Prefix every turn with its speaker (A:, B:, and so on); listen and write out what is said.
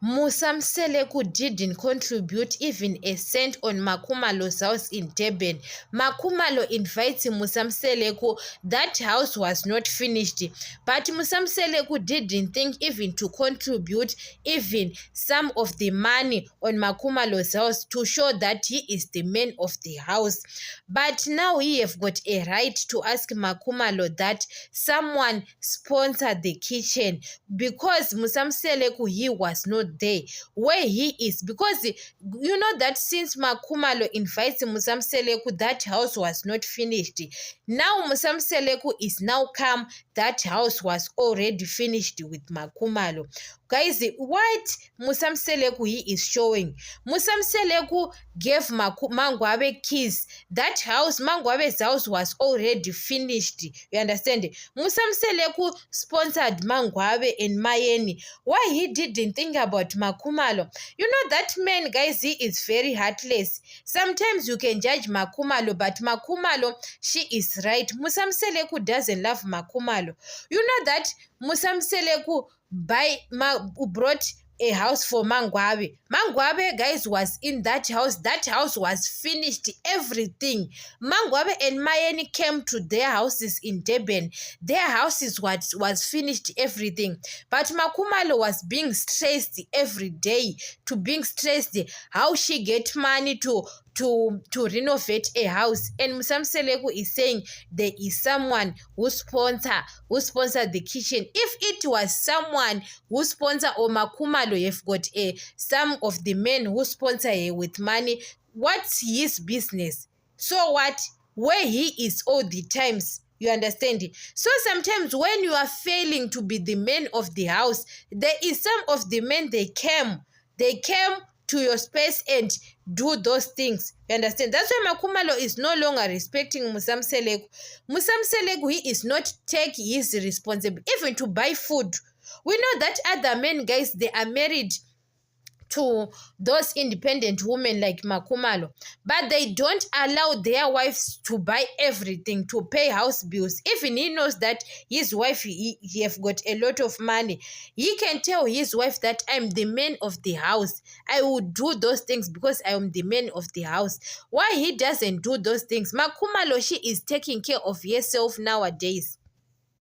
A: Musamseleku didn't contribute even a cent on Makhumalo's house in Durban. Makhumalo invites Musamseleku. That house was not finished, but Musamseleku didn't think even to contribute even some of the money on Makhumalo's house to show that he is the man of the house. But now he have got a right to ask Makhumalo that someone sponsor the kitchen, because Musamseleku, he was not there where he is, because you know that since Makhumalo invites Musamseleku, that house was not finished. Now Musamseleku is now come, that house was already finished with Makhumalo. Guys, what Musamseleku he is showing, Musamseleku gave Mangwabe keys. That house, Mangwabe's house, was already finished. You understand? Musamseleku sponsored Mangwabe and Mayeni. Why he didn't think about Makhumalo? You know that man, guys, he is very heartless. Sometimes you can judge Makhumalo, but Makhumalo, she is right. Musamseleku doesn't love Makhumalo. You know that Musamseleku brought a house for Mangwabe. Mangwabe, guys, was in that house. That house was finished, everything. Mangwabe and Mayeni came to their houses in Durban. Their houses was finished, everything. But Makhumalo was being stressed every day, to being stressed how she get money to renovate a house. And Musamseleku is saying there is someone who sponsored the kitchen. If it was someone who sponsor, or Makhumalo have got some of the men who sponsor her with money, what's his business? So what? Where he is all the times. You understand? So sometimes when you are failing to be the man of the house, there is some of the men, they came to your space and do those things. You understand? That's why Makhumalo is no longer respecting Musamseleku. Musamseleku, he is not taking his responsibility even to buy food. We know that other men, guys, they are married to those independent women like Makhumalo, but they don't allow their wives to buy everything, to pay house bills. Even he knows that his wife, he have got a lot of money. He can tell his wife that I'm the man of the house. I will do those things because I am the man of the house. Why he doesn't do those things? Makhumalo, she is taking care of herself nowadays.